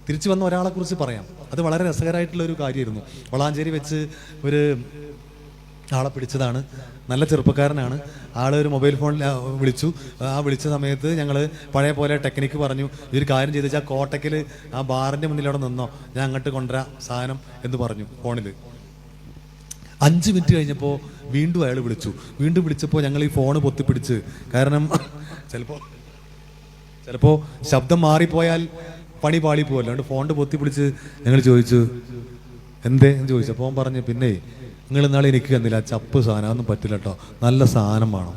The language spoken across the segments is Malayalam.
തിരിച്ചു വന്ന ഒരാളെ കുറിച്ച് പറയാം. അത് വളരെ രസകരമായിട്ടുള്ളൊരു കാര്യമായിരുന്നു. വളാഞ്ചേരി വെച്ച് ഒരു ആളെ പിടിച്ചതാണ്. നല്ല ചെറുപ്പക്കാരനാണ്. ആളൊരു മൊബൈൽ ഫോണിൽ വിളിച്ചു. ആ വിളിച്ച സമയത്ത് ഞങ്ങൾ പഴയ പോലെ ടെക്നിക്ക് പറഞ്ഞു, ഇതൊരു കാര്യം ചെയ്ത് വെച്ചാൽ കോട്ടയ്ക്കൽ ആ ബാറിൻ്റെ മുന്നിൽ അവിടെ നിന്നോ, ഞാൻ അങ്ങോട്ട് കൊണ്ടുവരാം സാധനം എന്ന് പറഞ്ഞു ഫോണിൽ. 5 മിനിറ്റ് കഴിഞ്ഞപ്പോൾ വീണ്ടും അയാൾ വിളിച്ചു. വീണ്ടും വിളിച്ചപ്പോൾ ഞങ്ങൾ ഈ ഫോണ് പൊത്തിപ്പിടിച്ച്, കാരണം ചിലപ്പോൾ ശബ്ദം മാറിപ്പോയാൽ പണി പാളിപ്പോവല്ലോ, അതുകൊണ്ട് ഫോണിൻ്റെ പൊത്തിപ്പിടിച്ച് ഞങ്ങൾ ചോദിച്ചു എന്തേ എന്ന് ചോദിച്ചപ്പോൾ അവൻ പറഞ്ഞു, പിന്നെ നിങ്ങൾ ഇന്നാളെ എനിക്ക് തന്നില്ല ചപ്പ് സാധനം, അതൊന്നും പറ്റില്ല കേട്ടോ, നല്ല സാധനം വേണം.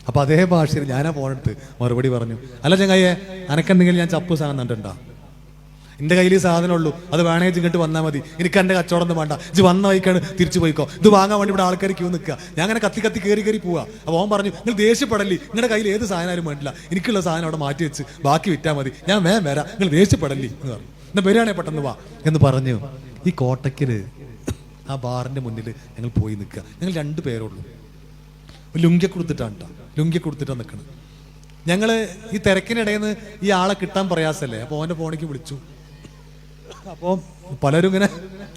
അപ്പോൾ അതേ ഭാഷയിൽ ഞാനാ ഫോണെടുത്ത് മറുപടി പറഞ്ഞു, അല്ല ചങ്ങായെ അനക്കെന്തെങ്കിലും ഞാൻ ചപ്പ് സാധനം കണ്ടിട്ടുണ്ടോ? എൻ്റെ കയ്യിൽ ഈ സാധനമുള്ളൂ, അത് വേണേ ഇങ്ങോട്ട് വന്നാൽ മതി, എനിക്ക് എൻ്റെ കച്ചവടം ഒന്നും വേണ്ട, ഇത് വന്ന വഴിക്കാണ് തിരിച്ചു പോയിക്കോ, ഇത് വാങ്ങാൻ വേണ്ടി ഇവിടെ ആൾക്കാർ ക്യൂ നിൽക്കുക, ഞാൻ അങ്ങനെ കത്തി കത്തി കയറി പോവാ. അപ്പോൾ അവൻ പറഞ്ഞു, നിങ്ങൾ ദേഷ്യപ്പെടല്ലേ, നിങ്ങളുടെ കയ്യിൽ ഏത് സാധനം വേണ്ടില്ല, എനിക്കുള്ള സാധനം അവിടെ മാറ്റി വെച്ച് ബാക്കി വിറ്റാൽ മതി, ഞാൻ വരാം, നിങ്ങൾ ദേഷ്യപ്പെടല്ലേ എന്ന് പറഞ്ഞു. എന്നാൽ വരികയാണെ പെട്ടെന്ന് വാ എന്ന് പറഞ്ഞു. ഈ കോട്ടയ്ക്കല് ആ ബാറിൻ്റെ മുന്നിൽ ഞങ്ങൾ പോയി നിൽക്കുക. ഞങ്ങൾ 2 പേരുള്ളൂ. ലുങ്കി കൊടുത്തിട്ടാണ് കേട്ടോ, ലുങ്കി കൊടുത്തിട്ടാണ് നിൽക്കുന്നത്. ഞങ്ങൾ ഈ തിരക്കിനിടയിൽ നിന്ന് ഈ ആളെ കിട്ടാൻ പ്രയാസമല്ലേ, അപ്പോൾ അവൻ്റെ ഫോണിലേക്ക് വിളിച്ചു. അപ്പോൾ പലരും ഇങ്ങനെ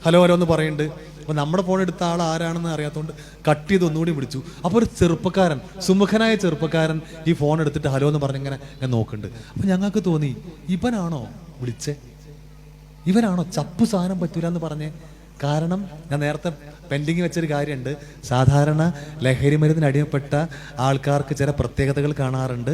ഹലോ ഹലോ എന്ന് പറയുന്നുണ്ട്. അപ്പോൾ നമ്മുടെ ഫോൺ എടുത്ത ആൾ ആരാണെന്ന് അറിയാത്തതുകൊണ്ട് കട്ട് ചെയ്ത് ഒന്നുകൂടി വിളിച്ചു. അപ്പോൾ ഒരു ചെറുപ്പക്കാരൻ, സുമുഖനായ ചെറുപ്പക്കാരൻ ഈ ഫോൺ എടുത്തിട്ട് ഹലോ എന്ന് പറഞ്ഞിങ്ങനെ നോക്കുന്നുണ്ട്. അപ്പോൾ ഞങ്ങൾക്ക് തോന്നി, ഇവനാണോ വിളിച്ചേ, ഇവനാണോ ചപ്പ് സാധനം പറ്റൂല എന്ന് പറഞ്ഞേ. കാരണം ഞാൻ നേരത്തെ പെൻഡിങ് വെച്ചൊരു കാര്യമുണ്ട്. സാധാരണ ലഹരി മരുന്നിന് അടിമപ്പെട്ട ആൾക്കാർക്ക് ചില പ്രത്യേകതകൾ കാണാറുണ്ട്.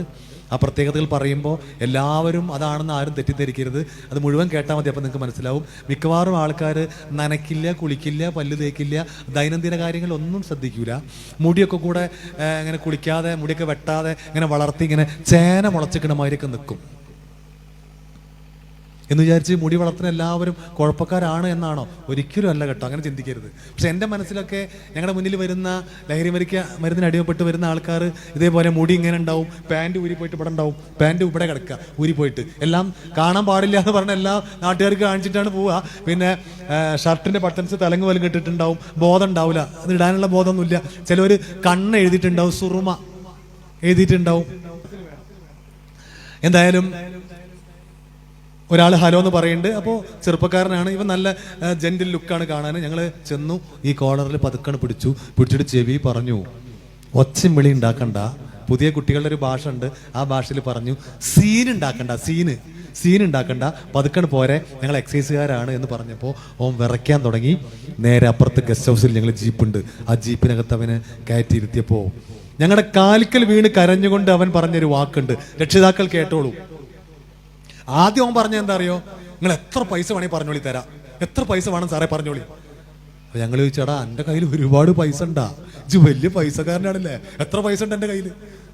ആ പ്രത്യേകതകൾ പറയുമ്പോൾ എല്ലാവരും അതാണെന്ന് ആരും തെറ്റിദ്ധരിക്കരുത്, അത് മുഴുവൻ കേട്ടാൽ മതി, അപ്പോൾ നിങ്ങൾക്ക് മനസ്സിലാവും. മിക്കവാറും ആൾക്കാർ നനയ്ക്കില്ല, കുളിക്കില്ല, പല്ല് തേക്കില്ല, ദൈനംദിന കാര്യങ്ങളൊന്നും ശ്രദ്ധിക്കില്ല. മുടിയൊക്കെ കൂടെ ഇങ്ങനെ കുളിക്കാതെ, മുടിയൊക്കെ വെട്ടാതെ ഇങ്ങനെ വളർത്തി ഇങ്ങനെ ചേന മുളച്ചിക്കണ മാതിരിയൊക്കെ നിൽക്കും. എന്ന് വിചാരിച്ച് മുടി വളർത്തുന്ന എല്ലാവരും കുഴപ്പക്കാരാണ് എന്നാണോ? ഒരിക്കലും അല്ല കേട്ടോ, അങ്ങനെ ചിന്തിക്കരുത്. പക്ഷെ എൻ്റെ മനസ്സിലൊക്കെ ഞങ്ങളുടെ മുന്നിൽ വരുന്ന ലഹരി മരുന്നിന് അടിമപ്പെട്ട് വരുന്ന ആൾക്കാർ ഇതേപോലെ മുടി ഇങ്ങനെ ഉണ്ടാവും, പാൻറ്റ് ഊരി പോയിട്ട് ഇവിടെ ഉണ്ടാവും, പാൻറ്റ് ഇവിടെ കിടക്കുക ഊരി പോയിട്ട്, എല്ലാം കാണാൻ പാടില്ല എന്ന് പറഞ്ഞ എല്ലാ നാട്ടുകാർക്ക് കാണിച്ചിട്ടാണ് പോവുക. പിന്നെ ഷർട്ടിൻ്റെ ബട്ടൺസ് തലങ്ങ് പോലും കെട്ടിട്ടുണ്ടാവും, ബോധം ഉണ്ടാവില്ല, അത് ഇടാനുള്ള ബോധമൊന്നുമില്ല. ചിലവർ കണ്ണ് എഴുതിയിട്ടുണ്ടാവും, സുറുമ എഴുതിയിട്ടുണ്ടാവും. എന്തായാലും ഒരാൾ ഹലോ എന്ന് പറയുന്നുണ്ട്. അപ്പോൾ ചെറുപ്പക്കാരനാണ്, ഇവൻ നല്ല ജെന്റിൽ ലുക്കാണ് കാണാൻ. ഞങ്ങൾ ചെന്നു, ഈ കോളറിൽ പതുക്കണ് പിടിച്ചിട്ട് ചെവി പറഞ്ഞു, ഒച്ചയും വിളി ഉണ്ടാക്കണ്ട, പുതിയ കുട്ടികളുടെ ഒരു ഭാഷ ഉണ്ട്, ആ ഭാഷയിൽ പറഞ്ഞു, സീൻ ഉണ്ടാക്കണ്ട, പതുക്കണ് പോരെ, ഞങ്ങൾ എക്സൈസുകാരാണ് എന്ന് പറഞ്ഞപ്പോൾ ഓൻ വിറയ്ക്കാൻ തുടങ്ങി. നേരെ അപ്പുറത്ത് ഗസ്റ്റ് ഹൗസിൽ ഞങ്ങൾ ജീപ്പുണ്ട്, ആ ജീപ്പിനകത്ത് അവന് കയറ്റിയിരുത്തിയപ്പോൾ ഞങ്ങളുടെ കാലിക്കൽ വീണ് കരഞ്ഞുകൊണ്ട് അവൻ പറഞ്ഞൊരു വാക്കുണ്ട്, രക്ഷിതാക്കൾ കേട്ടോളൂ. ആദ്യം അവൻ പറഞ്ഞ എന്താ അറിയോ, നിങ്ങൾ എത്ര പൈസ വേണമെങ്കിൽ പറഞ്ഞോളി തരാം, എത്ര പൈസ വേണം സാറേ പറഞ്ഞോളി. അപ്പൊ ഞങ്ങൾ ചോദിച്ചാടാ, എൻ്റെ കയ്യിൽ ഒരുപാട് പൈസ ഉണ്ടാ, ഇത് വലിയ പൈസക്കാരനാണല്ലേ, എത്ര പൈസ ഉണ്ട് എൻ്റെ കയ്യിൽ?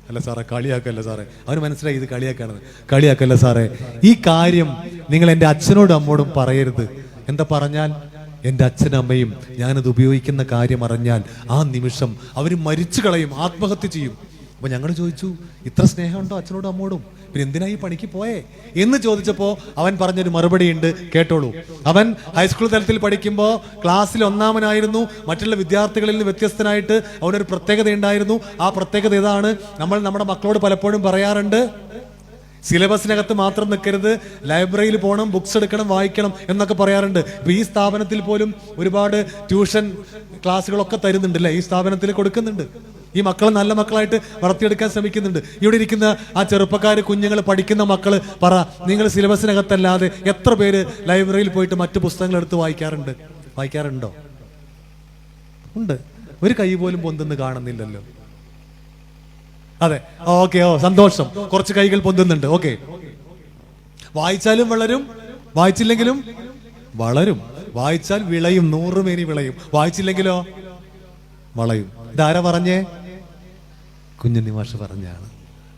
അല്ല സാറേ, കളിയാക്കല്ല സാറേ. അവന് മനസ്സിലായി ഇത് കളിയാക്കാണെന്ന്. കളിയാക്കല്ല സാറേ, ഈ കാര്യം നിങ്ങൾ എൻ്റെ അച്ഛനോടും അമ്മോടും പറയരുത്. എന്താ പറഞ്ഞാൽ, എൻ്റെ അച്ഛനും അമ്മയും ഞാനത് ഉപയോഗിക്കുന്ന കാര്യം അറിഞ്ഞാൽ ആ നിമിഷം അവർ മരിച്ചു കളയും, ആത്മഹത്യ ചെയ്യും. അപ്പൊ ഞങ്ങൾ ചോദിച്ചു, ഇത്ര സ്നേഹമുണ്ടോ അച്ഛനോടും അമ്മോടും, പിന്നെ എന്തിനാ ഈ പണിക്ക് പോയേ എന്ന് ചോദിച്ചപ്പോൾ അവൻ പറഞ്ഞൊരു മറുപടി ഉണ്ട്, കേട്ടോളൂ. അവൻ ഹൈസ്കൂൾ തലത്തിൽ പഠിക്കുമ്പോൾ ക്ലാസ്സിൽ ഒന്നാമനായിരുന്നു. മറ്റുള്ള വിദ്യാർത്ഥികളിൽ നിന്ന് വ്യത്യസ്തനായിട്ട് അവനൊരു പ്രത്യേകത ഉണ്ടായിരുന്നു. ആ പ്രത്യേകത ഇതാണ്, നമ്മൾ നമ്മുടെ മക്കളോട് പലപ്പോഴും പറയാറുണ്ട്, സിലബസിനകത്ത് മാത്രം നിൽക്കരുത്, ലൈബ്രറിയിൽ പോകണം, ബുക്സ് എടുക്കണം, വായിക്കണം എന്നൊക്കെ പറയാറുണ്ട്. ഇപ്പൊ ഈ സ്ഥാപനത്തിൽ പോലും ഒരുപാട് ട്യൂഷൻ ക്ലാസ്സുകളൊക്കെ തരുന്നുണ്ട് അല്ലേ, ഈ സ്ഥാപനത്തിൽ കൊടുക്കുന്നുണ്ട്. ഈ മക്കളെ നല്ല മക്കളായിട്ട് വളർത്തിയെടുക്കാൻ ശ്രമിക്കുന്നുണ്ട്. ഇവിടെ ഇരിക്കുന്ന ആ ചെറുപ്പക്കാർ, കുഞ്ഞുങ്ങൾ, പഠിക്കുന്ന മക്കൾ പറ, നിങ്ങൾ സിലബസിനകത്തല്ലാതെ എത്ര പേര് ലൈബ്രറിയിൽ പോയിട്ട് മറ്റു പുസ്തകങ്ങൾ എടുത്ത് വായിക്കാറുണ്ടോ? ഉണ്ട്. ഒരു കൈ പോലും പൊന്തുന്ന് കാണുന്നില്ലല്ലോ. അതെ, ഓക്കെ, സന്തോഷം, കുറച്ച് കൈകൾ പൊന്തുന്നുണ്ട്. ഓക്കെ, വായിച്ചാലും വളരും, വായിച്ചില്ലെങ്കിലും വളരും. വായിച്ചാൽ വിളയും, 100 മേനി വിളയും, വായിച്ചില്ലെങ്കിലോ വളയും. ഇതാരാ പറഞ്ഞേ? കുഞ്ഞുണ്ണി മാഷ് പറഞ്ഞാണ്.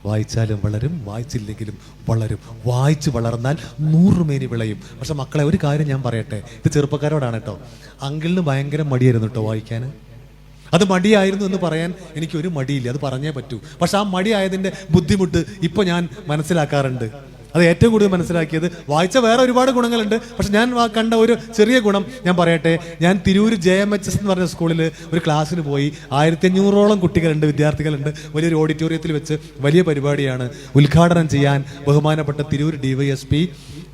വായിച്ചാലും വളരും, വായിച്ചില്ലെങ്കിലും വളരും. വായിച്ചു വളർന്നാൽ 100 മേനി വിളയും. പക്ഷെ മക്കളെ, ഒരു കാര്യം ഞാൻ പറയട്ടെ, ഇത് ചെറുപ്പക്കാരോടാണ് കേട്ടോ. അങ്കിളിന് ഭയങ്കര മടിയായിരുന്നു കേട്ടോ വായിക്കാൻ. അത് മടിയായിരുന്നു എന്ന് പറയാൻ എനിക്കൊരു മടിയില്ല, അത് പറഞ്ഞേ പറ്റൂ. പക്ഷെ ആ മടിയായതിൻ്റെ ബുദ്ധിമുട്ട് ഇപ്പൊ ഞാൻ മനസ്സിലാക്കാറുണ്ട്. അത് ഏറ്റവും കൂടുതൽ മനസ്സിലാക്കിയത്. വായിച്ച വേറെ ഒരുപാട് ഗുണങ്ങളുണ്ട്, പക്ഷെ ഞാൻ കണ്ട ഒരു ചെറിയ ഗുണം ഞാൻ പറയട്ടെ. ഞാൻ തിരൂർ JMHS എന്ന് പറഞ്ഞ സ്കൂളിൽ ഒരു ക്ലാസ്സിന് പോയി. 1500ഓളം കുട്ടികളുണ്ട്, വിദ്യാർത്ഥികളുണ്ട്. വലിയൊരു ഓഡിറ്റോറിയത്തിൽ വെച്ച് വലിയ പരിപാടിയാണ്. ഉദ്ഘാടനം ചെയ്യാൻ ബഹുമാനപ്പെട്ട തിരൂർ DYSP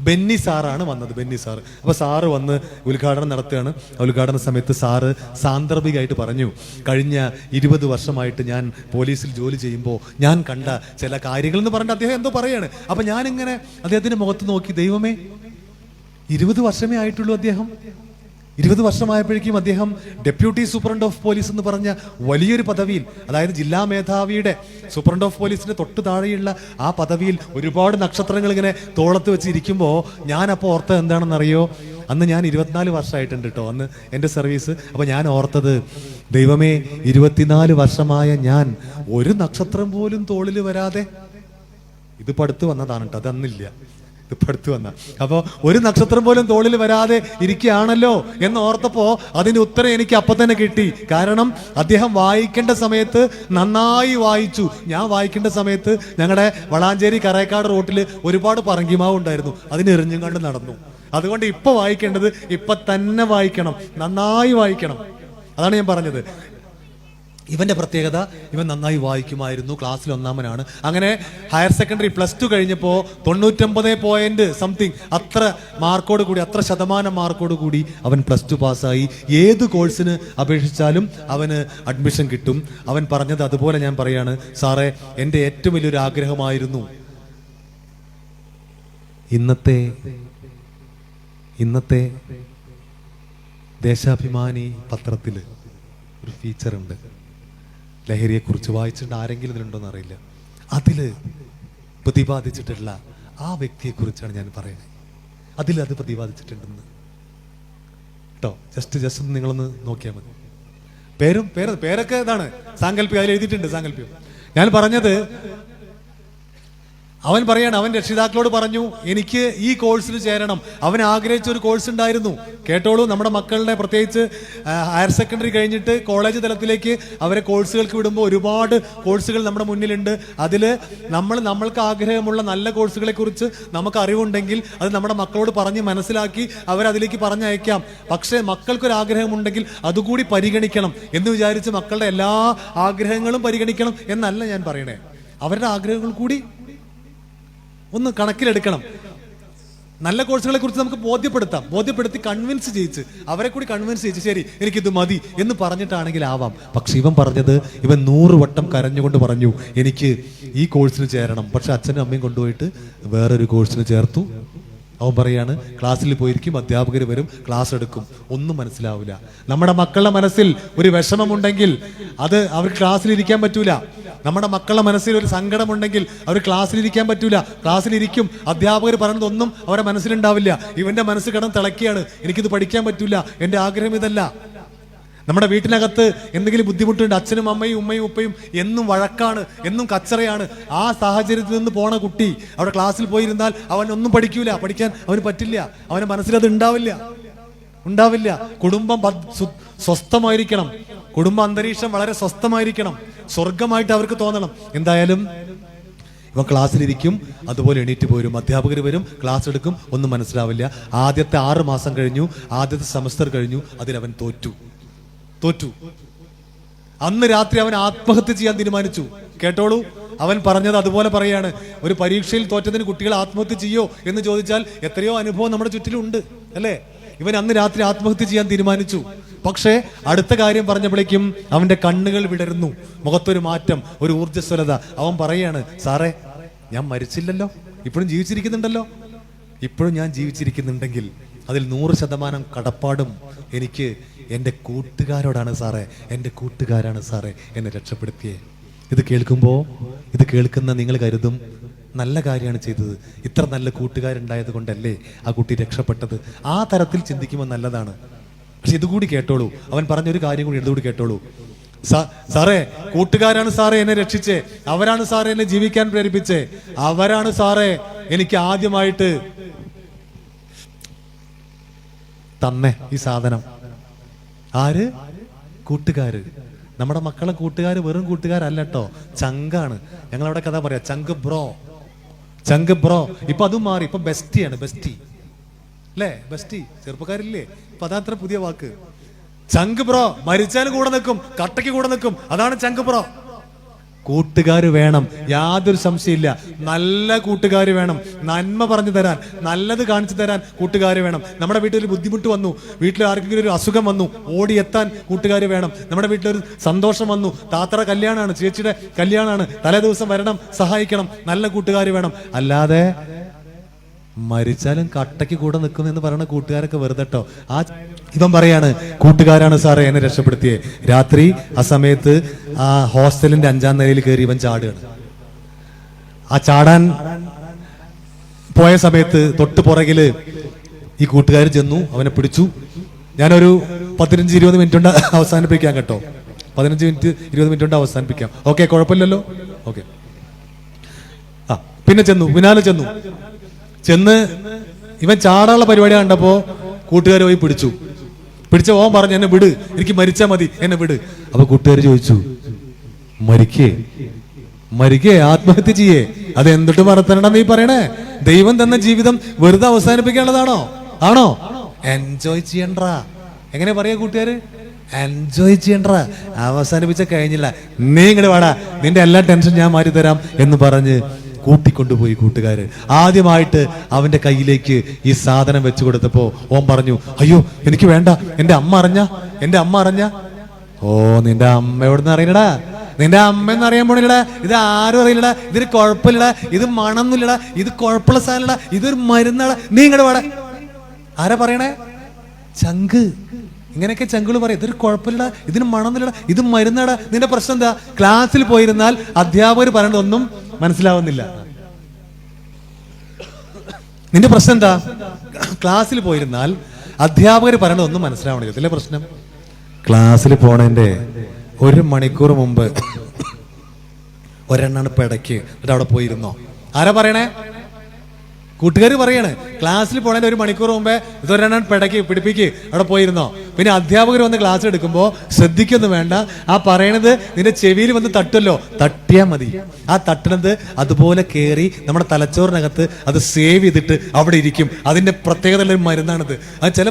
ബെന്നി സാറാണ് വന്നത്. ബെന്നി സാറ്. അപ്പോൾ സാറ് വന്ന് ഉദ്ഘാടനം നടത്തുകയാണ്. ഉദ്ഘാടന സമയത്ത് സാറ് സാന്ദർഭികമായിട്ട് പറഞ്ഞു, കഴിഞ്ഞ 20 വർഷമായിട്ട് ഞാൻ പോലീസിൽ ജോലി ചെയ്യുമ്പോൾ ഞാൻ കണ്ട ചില കാര്യങ്ങൾ എന്ന് പറഞ്ഞിട്ട് അദ്ദേഹം എന്തോ പറയാണ്. അപ്പം ഞാനിങ്ങനെ അദ്ദേഹത്തിന്റെ മുഖത്ത് നോക്കി, ദൈവമേ, 20 വർഷമേ ആയിട്ടുള്ളൂ അദ്ദേഹം. 20 വർഷമായപ്പോഴേക്കും അദ്ദേഹം ഡെപ്യൂട്ടി സൂപ്രണ്ട് ഓഫ് പോലീസ് എന്ന് പറഞ്ഞ വലിയൊരു പദവിയിൽ, അതായത് ജില്ലാ മേധാവിയുടെ സൂപ്രണ്ട് ഓഫ് പോലീസിന്റെ തൊട്ട് താഴെയുള്ള ആ പദവിയിൽ ഒരുപാട് നക്ഷത്രങ്ങൾ ഇങ്ങനെ തോളത്ത് വെച്ചിരിക്കുമ്പോൾ ഞാനപ്പോൾ ഓർത്തത് എന്താണെന്നറിയോ? അന്ന് ഞാൻ 24 വർഷമായിട്ടുണ്ട് കേട്ടോ അന്ന് എൻ്റെ സർവീസ്. അപ്പോൾ ഞാൻ ഓർത്തത്, ദൈവമേ, 24 വർഷമായ ഞാൻ ഒരു നക്ഷത്രം പോലും തോളിൽ വരാതെ, ഇത് പടുത്ത് വന്നതാണ് കേട്ടോ, അതന്നില്ല, അടുത്ത് വന്ന. അപ്പോൾ ഒരു നക്ഷത്രം പോലും തോളിൽ വരാതെ ഇരിക്കുകയാണല്ലോ എന്ന് ഓർത്തപ്പോ അതിന്റെ ഉത്തരം എനിക്ക് അപ്പൊ തന്നെ കിട്ടി. കാരണം അദ്ദേഹം വായിക്കേണ്ട സമയത്ത് നന്നായി വായിച്ചു. ഞാൻ വായിക്കേണ്ട സമയത്ത് ഞങ്ങളുടെ വളാഞ്ചേരി കറേക്കാട് റോട്ടിൽ ഒരുപാട് പറങ്കിമാവ് ഉണ്ടായിരുന്നു, അതിന് എറിഞ്ഞും കണ്ട് നടന്നു. അതുകൊണ്ട് ഇപ്പൊ വായിക്കേണ്ടത് ഇപ്പൊ തന്നെ വായിക്കണം, നന്നായി വായിക്കണം. അതാണ് ഞാൻ പറഞ്ഞത്. ഇവന്റെ പ്രത്യേകത, ഇവൻ നന്നായി വായിക്കുമായിരുന്നു, ക്ലാസ്സിൽ ഒന്നാമനാണ്. അങ്ങനെ ഹയർ സെക്കൻഡറി +2 കഴിഞ്ഞപ്പോൾ 99 അത്ര മാർക്കോട് കൂടി, അത്ര ശതമാനം മാർക്കോട് കൂടി അവൻ +2 പാസ്സായി. ഏത് കോഴ്സിന് അപേക്ഷിച്ചാലും അവന് അഡ്മിഷൻ കിട്ടും. അവൻ പറഞ്ഞത് അതുപോലെ ഞാൻ പറയാണ്, സാറേ, എൻ്റെ ഏറ്റവും വലിയൊരു ആഗ്രഹമായിരുന്നു ഇന്നത്തെ ദേശാഭിമാനി പത്രത്തിൽ ഒരു ഫീച്ചറുണ്ട്, ലഹരിയെക്കുറിച്ച്. വായിച്ചിട്ട് ആരെങ്കിലും ഇതിലുണ്ടോന്ന് അറിയില്ല. അതിൽ പ്രതിപാദിച്ചിട്ടുള്ള ആ വ്യക്തിയെക്കുറിച്ചാണ് ഞാൻ പറയുന്നത്. അത് പ്രതിപാദിച്ചിട്ടുണ്ടെന്ന് കേട്ടോ. ജസ്റ്റ് നിങ്ങളൊന്ന് നോക്കിയാൽ മതി. പേരൊക്കെ ഇതാണ് സാങ്കല്പികം, അതിൽ എഴുതിയിട്ടുണ്ട് സാങ്കല്പികം. ഞാൻ പറഞ്ഞത്, അവൻ പറയാണ്, അവൻ രക്ഷിതാക്കളോട് പറഞ്ഞു, എനിക്ക് ഈ കോഴ്സിൽ ചേരണം. അവൻ ആഗ്രഹിച്ച ഒരു കോഴ്സ് ഉണ്ടായിരുന്നു. കേട്ടോളൂ, നമ്മുടെ മക്കളുടെ പ്രത്യേകിച്ച് ഹയർ സെക്കൻഡറി കഴിഞ്ഞിട്ട് കോളേജ് തലത്തിലേക്ക് അവരെ കോഴ്സുകൾക്ക് വിടുമ്പോൾ ഒരുപാട് കോഴ്സുകൾ നമ്മുടെ മുന്നിലുണ്ട്. അതിൽ നമ്മൾക്ക് ആഗ്രഹമുള്ള നല്ല കോഴ്സുകളെ കുറിച്ച് നമുക്ക് അറിവുണ്ടെങ്കിൽ അത് നമ്മുടെ മക്കളോട് പറഞ്ഞ് മനസ്സിലാക്കി അവരതിലേക്ക് പറഞ്ഞയക്കാം. പക്ഷേ മക്കൾക്കൊരാഗ്രഹമുണ്ടെങ്കിൽ അതുകൂടി പരിഗണിക്കണം എന്ന് വിചാരിച്ച് മക്കളുടെ എല്ലാ ആഗ്രഹങ്ങളും പരിഗണിക്കണം എന്നല്ല ഞാൻ പറയണേ. അവരുടെ ആഗ്രഹങ്ങൾ കൂടി ഒന്ന് കണക്കിലെടുക്കണം. നല്ല കോഴ്സുകളെ കുറിച്ച് നമുക്ക് ബോധ്യപ്പെടുത്തി കൺവിൻസ് ചെയ്യിച്ച് അവരെ കൂടി കൺവിൻസ് ചെയ്യിച്ച്, ശരി എനിക്കിത് മതി എന്ന് പറഞ്ഞിട്ടാണെങ്കിൽ ആവാം. പക്ഷെ ഇവൻ പറഞ്ഞത്, ഇവൻ 100 വട്ടം കരഞ്ഞുകൊണ്ട് പറഞ്ഞു, എനിക്ക് ഈ കോഴ്സിന് ചേരണം. പക്ഷെ അച്ഛനും അമ്മയും കൊണ്ടുപോയിട്ട് വേറൊരു കോഴ്സിന് ചേർത്തു. അവൻ പറയാണ്, ക്ലാസ്സിൽ പോയിരിക്കും, അധ്യാപകർ വരും, ക്ലാസ് എടുക്കും, ഒന്നും മനസ്സിലാവില്ല. നമ്മുടെ മക്കളുടെ മനസ്സിൽ ഒരു വിഷമമുണ്ടെങ്കിൽ അത് അവർക്ക് ക്ലാസ്സിലിരിക്കാൻ പറ്റൂല. നമ്മുടെ മക്കളുടെ മനസ്സിൽ ഒരു സങ്കടമുണ്ടെങ്കിൽ അവർ ക്ലാസ്സിലിരിക്കാൻ പറ്റൂല. ക്ലാസ്സിലിരിക്കും, അധ്യാപകർ പറയുന്നതൊന്നും അവരുടെ മനസ്സിലുണ്ടാവില്ല. ഇവന്റെ മനസ്സ് കിടന്ന് തിളക്കിയാണ്, എനിക്കിത് പഠിക്കാൻ പറ്റൂല, എൻ്റെ ആഗ്രഹം ഇതല്ല. നമ്മുടെ വീട്ടിനകത്ത് എന്തെങ്കിലും ബുദ്ധിമുട്ടുണ്ട്, അച്ഛനും അമ്മയും ഉമ്മയും ഉപ്പയും എന്നും വഴക്കാണ്, എന്നും കച്ചറയാണ്. ആ സാഹചര്യത്തിൽ നിന്ന് പോണ കുട്ടി അവിടെ ക്ലാസ്സിൽ പോയിരുന്നാൽ അവൻ ഒന്നും പഠിക്കാൻ അവന് പറ്റില്ല. അവന്റെ മനസ്സിലത് ഉണ്ടാവില്ല. കുടുംബം സ്വസ്ഥമായിരിക്കണം, കുടുംബ അന്തരീക്ഷം വളരെ സ്വസ്ഥമായിരിക്കണം, സ്വർഗമായിട്ട് അവർക്ക് തോന്നണം. എന്തായാലും ഇവൻ ക്ലാസ്സിലിരിക്കും, അതുപോലെ എണീറ്റ് പോരും, അധ്യാപകർ വരും, ക്ലാസ് എടുക്കും, ഒന്നും മനസ്സിലാവില്ല. ആദ്യത്തെ 6 മാസം കഴിഞ്ഞു, ആദ്യത്തെ സെമസ്റ്റർ കഴിഞ്ഞു, അതിലവൻ തോറ്റു. അന്ന് രാത്രി അവൻ ആത്മഹത്യ ചെയ്യാൻ തീരുമാനിച്ചു. കേട്ടോളൂ, അവൻ പറഞ്ഞത് അതുപോലെ പറയാണ്. ഒരു പരീക്ഷയിൽ തോറ്റതിന് കുട്ടികൾ ആത്മഹത്യ ചെയ്യോ എന്ന് ചോദിച്ചാൽ എത്രയോ അനുഭവം നമ്മുടെ ചുറ്റിലുണ്ട്, അല്ലേ? ഇവൻ അന്ന് രാത്രി ആത്മഹത്യ ചെയ്യാൻ തീരുമാനിച്ചു. പക്ഷേ അടുത്ത കാര്യം പറഞ്ഞപ്പോഴേക്കും അവന്റെ കണ്ണുകൾ വിടരുന്നു, മുഖത്തൊരു മാറ്റം, ഒരു ഊർജ്ജസ്വലത. അവൻ പറയാണ്, സാറേ, ഞാൻ മരിച്ചില്ലല്ലോ, ഇപ്പോഴും ജീവിച്ചിരിക്കുന്നുണ്ടല്ലോ. ഇപ്പോഴും ഞാൻ ജീവിച്ചിരിക്കുന്നുണ്ടെങ്കിൽ അതിൽ 100% കടപ്പാടും എനിക്ക് എൻ്റെ കൂട്ടുകാരോടാണ് സാറേ, എൻ്റെ കൂട്ടുകാരാണ് സാറേ എന്നെ രക്ഷപ്പെടുത്തിയേ. ഇത് കേൾക്കുന്ന നിങ്ങൾ കരുതും നല്ല കാര്യമാണ് ചെയ്തത്, ഇത്ര നല്ല കൂട്ടുകാരുണ്ടായത് കൊണ്ടല്ലേ ആ കുട്ടി രക്ഷപ്പെട്ടത്. ആ തരത്തിൽ ചിന്തിക്കുമ്പോൾ നല്ലതാണ്. പക്ഷെ ഇതുകൂടി കേട്ടോളൂ, അവൻ പറഞ്ഞൊരു കാര്യം കൂടി ഇതുകൂടി കേട്ടോളൂ. സാറേ, കൂട്ടുകാരാണ് സാറേ എന്നെ രക്ഷിച്ചേ, അവരാണ് സാറേ എന്നെ ജീവിക്കാൻ പ്രേരിപ്പിച്ചേ, അവരാണ് സാറേ എനിക്ക് ആദ്യമായിട്ട് തന്നെ ഈ സാധനം. ആര്? കൂട്ടുകാര്. നമ്മുടെ മക്കളെ കൂട്ടുകാർ വെറും കൂട്ടുകാരല്ല കേട്ടോ, ചങ്കാണ്. ഞങ്ങളവിടെ കഥ പറയാം, ചങ്ക് ബ്രോ. ചങ്ക് ബ്രോ. ഇപ്പൊ അതും മാറി, ഇപ്പൊ ബെസ്റ്റിയാണ്. ബെസ്റ്റി അല്ലേ? ബെസ്റ്റി ചെറുപ്പക്കാരില്ലേ? ഇപ്പൊ അതാത്ര പുതിയ വാക്ക്. ചങ്ക് ബ്രോ. മരിച്ചാലും കൂടെ നിൽക്കും, കട്ടയ്ക്ക് കൂടെ നിൽക്കും. അതാണ് ചങ്ക് ബ്രോ. കൂട്ടുകാർ വേണം, യാതൊരു സംശയമില്ല. നല്ല കൂട്ടുകാർ വേണം, നന്മ പറഞ്ഞു തരാൻ, നല്ലത് കാണിച്ചു തരാൻ കൂട്ടുകാർ വേണം. നമ്മുടെ വീട്ടിൽ ഒരു ബുദ്ധിമുട്ട് വന്നു, വീട്ടിൽ ആർക്കെങ്കിലും ഒരു അസുഖം വന്നു, ഓടിയെത്താൻ കൂട്ടുകാർ വേണം. നമ്മുടെ വീട്ടിലൊരു സന്തോഷം വന്നു, താത്തറ കല്യാണമാണ്, ചേച്ചിയുടെ കല്യാണമാണ്, തലേ ദിവസം വരണം, സഹായിക്കണം, നല്ല കൂട്ടുകാർ വേണം. അല്ലാതെ മരിച്ചാലും കട്ടയ്ക്ക് കൂടെ നിൽക്കുന്നു എന്ന് പറയുന്ന കൂട്ടുകാരൊക്കെ വെറുതെ കേട്ടോ. ഇവൻ പറയാണ്, കൂട്ടുകാരാണ് സാറേ എന്നെ രക്ഷപ്പെടുത്തിയേ. രാത്രി ആ സമയത്ത് ആ ഹോസ്റ്റലിന്റെ 5ാം നിലയിൽ കയറി ഇവൻ ചാടുകയാണ്. ആ ചാടാൻ പോയ സമയത്ത് തൊട്ട് പുറകില് ഈ കൂട്ടുകാർ ചെന്നു, അവനെ പിടിച്ചു. ഞാനൊരു 15-20 മിനിറ്റ് കൊണ്ട് അവസാനിപ്പിക്കാം കേട്ടോ. 15-20 മിനിറ്റ് കൊണ്ട് അവസാനിപ്പിക്കാം. ഓക്കെ, കുഴപ്പമില്ലല്ലോ? ഓക്കെ. പിന്നെ പിന്നാലെ ചെന്ന് ഇവൻ ചാടാനുള്ള പരിപാടി കണ്ടപ്പോ കൂട്ടുകാർ പോയി പിടിച്ച ഓൻ പറഞ്ഞു, എന്നെ വിട്, എനിക്ക് മരിച്ചാ മതി, എന്നെ വിട്. അപ്പൊ കൂട്ടുകാർ ചോദിച്ചു, മരിക്കേ ആത്മഹത്യ ചെയ്യേ? അത് എന്തിട്ട് മറത്തണ്ട നീ പറയണേ? ദൈവം തന്ന ജീവിതം വെറുതെ അവസാനിപ്പിക്കാനുള്ളതാണോ? ആണോ? എൻജോയ് ചെയ്യണ്ടാ. എങ്ങനെ പറയാ കൂട്ടുകാര്? എൻജോയ് ചെയ്യണ്ടാ. അവസാനിപ്പിച്ച കഴിഞ്ഞില്ല, നീ ഇങ്ങോട്ട് വാടാ, നിന്റെ എല്ലാ ടെൻഷൻ ഞാൻ മാറ്റി തരാം എന്ന് പറഞ്ഞ് കൂട്ടിക്കൊണ്ടുപോയി കൂട്ടുകാര്. ആദ്യമായിട്ട് അവന്റെ കയ്യിലേക്ക് ഈ സാധനം വെച്ചു കൊടുത്തപ്പോ ഓൻ പറഞ്ഞു, അയ്യോ എനിക്ക് വേണ്ട, എന്റെ അമ്മ അറിഞ്ഞ. ഓ, നിന്റെ അമ്മ എവിടുന്ന് അറിയില്ലടാ, നിന്റെ അമ്മയെന്ന് അറിയാൻ പോണില്ലടാ. ഇത് ആരും അറിയില്ലടാ, ഇതൊരു കുഴപ്പമില്ലടാ, ഇത് മണമൊന്നുമില്ലടാ, ഇത് കുഴപ്പമുള്ള സാധനടാ, ഇതൊരു മരുന്നാടാ, നീ ഇങ്ങോട്ട് വേടാ. ആരാ പറയണേ? ചങ്ക്. ഇങ്ങനെയൊക്കെ ചങ്കുകൾ പറയും, ഇതൊരു കുഴപ്പമില്ലടാ, ഇതിന് മണമൊന്നുമില്ലടാ, ഇത് മരുന്നാടാ. നിന്റെ പ്രശ്നം എന്താ? ക്ലാസ്സിൽ പോയിരുന്നാൽ അധ്യാപകർ പറയണതൊന്നും മനസ്സിലാവുന്നില്ല. നിന്റെ പ്രശ്നം എന്താ? ക്ലാസ്സിൽ പോയിരുന്നാൽ അധ്യാപകർ പറയണതൊന്നും മനസ്സിലാവണില്ല. ഇതിലെ പ്രശ്നം. ക്ലാസ്സിൽ പോണതിന്റെ 1 മണിക്കൂർ മുമ്പ് ഒരെണ്ണാണ് പെടയ്ക്ക്, എന്നിട്ട് അവിടെ പോയിരുന്നോ? ആരാ പറയണേ? കൂട്ടുകാർ പറയണേ. ക്ലാസ്സിൽ പോണതിന്റെ 1 മണിക്കൂർ മുമ്പേ ഇതൊരെണ്ണം പെടയ്ക്ക് പിടിപ്പിക്ക്, അവിടെ പോയിരുന്നോ? പിന്നെ അധ്യാപകർ വന്ന് ക്ലാസ് എടുക്കുമ്പോൾ ശ്രദ്ധിക്കൊന്നും വേണ്ട, ആ പറയണത് നിന്റെ ചെവിയിൽ വന്ന് തട്ടുമല്ലോ, തട്ടിയാൽ മതി. ആ തട്ടണത് അതുപോലെ കയറി നമ്മുടെ തലച്ചോറിനകത്ത് അത് സേവ് ചെയ്തിട്ട് അവിടെ ഇരിക്കും. അതിന്റെ പ്രത്യേകത മരുന്നാണിത്. അത് ചില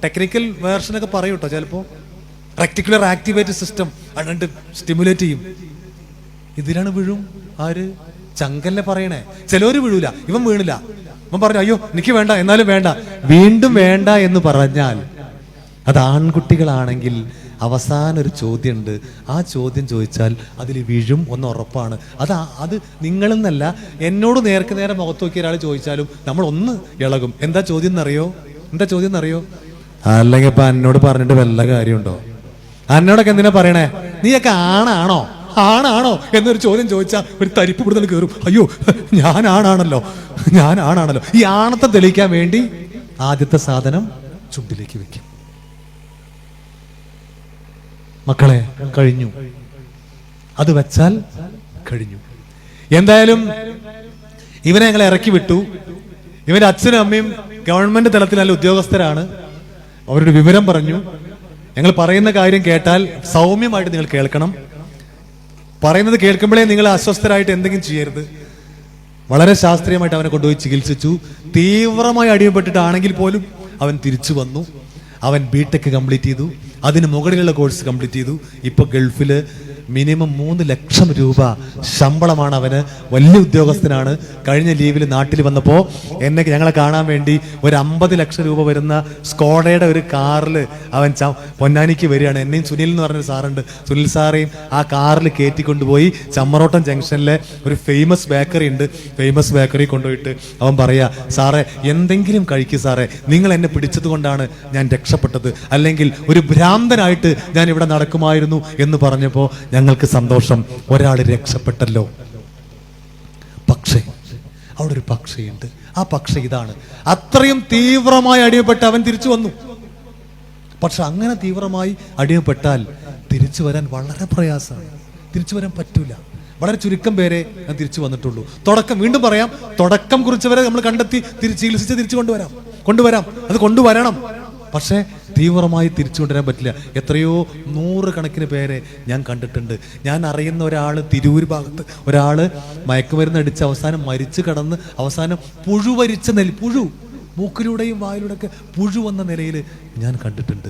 ടെക്നിക്കൽ വേർഷനൊക്കെ പറയും കേട്ടോ. ചിലപ്പോ റെക്ടിക്കുലർ ആക്ടിവേറ്റ് സിസ്റ്റം അതുകൊണ്ട് സ്റ്റിമുലേറ്റ് ചെയ്യും. ഇതിലാണ് വീഴും. ആര്? ചങ്കല്ലേ പറയണേ. ചിലവര് വീഴൂല, ഇവൻ വീണില്ല. ഇവൻ പറഞ്ഞു, അയ്യോ എനിക്ക് വേണ്ട, എന്നാലും വേണ്ട. വീണ്ടും വേണ്ട എന്ന് പറഞ്ഞാൽ അത് ആൺകുട്ടികളാണെങ്കിൽ അവസാനം ഒരു ചോദ്യമുണ്ട്. ആ ചോദ്യം ചോദിച്ചാൽ അതിൽ വീഴും ഒന്ന് ഉറപ്പാണ്. അത് നിങ്ങളിൽ നിന്നല്ല, എന്നോട് നേർക്ക് നേരെ മുഖത്ത് നോക്കി ഒരാൾ ചോദിച്ചാലും നമ്മൾ ഒന്ന് ഇളകും. എന്താ ചോദ്യം എന്നറിയോ? അല്ലെങ്കിൽ ഇപ്പൊ എന്നോട് പറഞ്ഞിട്ട് വല്ല കാര്യമുണ്ടോ? എന്നോടൊക്കെ എന്തിനാ പറയണേ? നീയൊക്കെ ആണാണോ എന്നൊരു ചോദ്യം ചോദിച്ചാൽ ഒരു തരിപ്പ് കൂടുതൽ കയറും. അയ്യോ ഞാൻ ആണാണല്ലോ. ഈ ആണത്തെ തെളിയിക്കാൻ വേണ്ടി ആദ്യത്തെ സാധനം ചുണ്ടിലേക്ക് വെക്കും. മക്കളെ, കഴിഞ്ഞു. അത് വെച്ചാൽ കഴിഞ്ഞു. എന്തായാലും ഇവനെ ഞങ്ങൾ ഇറക്കി വിട്ടു. ഇവന്റെ അച്ഛനും അമ്മയും ഗവൺമെന്റ് തലത്തിൽ നല്ല ഉദ്യോഗസ്ഥരാണ്. അവരുടെ വിവരം പറഞ്ഞു. ഞങ്ങൾ പറയുന്ന കാര്യം കേട്ടാൽ സൗമ്യമായിട്ട് നിങ്ങൾ കേൾക്കണം. പറയുന്നത് കേൾക്കുമ്പോഴേ നിങ്ങൾ അസ്വസ്ഥരായിട്ട് എന്തെങ്കിലും ചെയ്യരുത്. വളരെ ശാസ്ത്രീയമായിട്ട് അവനെ കൊണ്ടുപോയി ചികിത്സിച്ചു. തീവ്രമായി അടിമപ്പെട്ടിട്ടാണെങ്കിൽ പോലും അവൻ തിരിച്ചു വന്നു. അവൻ ബിടെക് കംപ്ലീറ്റ് ചെയ്തു. അതിന് മുകളിലുള്ള കോഴ്സ് കംപ്ലീറ്റ് ചെയ്തു. ഇപ്പൊ ഗൾഫില് മിനിമം 3 ലക്ഷം രൂപ ശമ്പളമാണ് അവന്. വലിയ ഉദ്യോഗസ്ഥനാണ്. കഴിഞ്ഞ ലീവിൽ നാട്ടിൽ വന്നപ്പോൾ ഞങ്ങളെ കാണാൻ വേണ്ടി ഒരു 50 ലക്ഷം രൂപ വരുന്ന സ്കോഡയുടെ ഒരു കാറിൽ അവൻ പൊന്നാനിക്ക് വരികയാണ്. എന്നെയും സുനിൽ എന്ന് പറഞ്ഞൊരു സാറുണ്ട്, സുനിൽ സാറേയും ആ കാറിൽ കയറ്റിക്കൊണ്ടുപോയി ചമ്മറോട്ടം ജംഗ്ഷനിലെ ഒരു ഫേമസ് ബേക്കറി ഉണ്ട്. ഫേമസ് ബേക്കറി കൊണ്ടുപോയിട്ട് അവൻ പറയാ, സാറേ എന്തെങ്കിലും കഴിക്കൂ സാറേ, നിങ്ങൾ എന്നെ പിടിച്ചത് കൊണ്ടാണ് ഞാൻ രക്ഷപ്പെട്ടത്, അല്ലെങ്കിൽ ഒരു ഭ്രാന്തനായിട്ട് ഞാൻ ഇവിടെ നടക്കുമായിരുന്നു എന്ന് പറഞ്ഞപ്പോൾ ഞങ്ങൾക്ക് സന്തോഷം, ഒരാൾ രക്ഷപ്പെട്ടല്ലോ. പക്ഷേ അവിടെ ഒരു പക്ഷയുണ്ട്. ആ പക്ഷെ ഇതാണ്, അത്രയും തീവ്രമായി അടിമപ്പെട്ട് അവൻ തിരിച്ചു വന്നു. പക്ഷെ അങ്ങനെ തീവ്രമായി അടിമപ്പെട്ടാൽ തിരിച്ചു വരാൻ വളരെ പ്രയാസമാണ്. തിരിച്ചു വരാൻ പറ്റൂല. വളരെ ചുരുക്കം പേരെ ഞാൻ തിരിച്ചു വന്നിട്ടുള്ളൂ. വീണ്ടും പറയാം, തുടക്കം കുറിച്ചവരെ നമ്മൾ കണ്ടെത്തി ചികിത്സിച്ച് തിരിച്ചു കൊണ്ടുവരാം. അത് കൊണ്ടുവരണം. പക്ഷേ തീവ്രമായി തിരിച്ചു കൊണ്ടുവരാൻ പറ്റില്ല. എത്രയോ 100 കണക്കിന് പേരെ ഞാൻ കണ്ടിട്ടുണ്ട്. ഞാൻ അറിയുന്ന ഒരാൾ തിരൂർ ഭാഗത്ത് ഒരാൾ മയക്കുമരുന്ന് അടിച്ച് അവസാനം മരിച്ചു കിടന്ന് അവസാനം പുഴു മൂക്കിലൂടെയും വായിലൂടെയൊക്കെ പുഴു വന്ന നിലയിൽ ഞാൻ കണ്ടിട്ടുണ്ട്.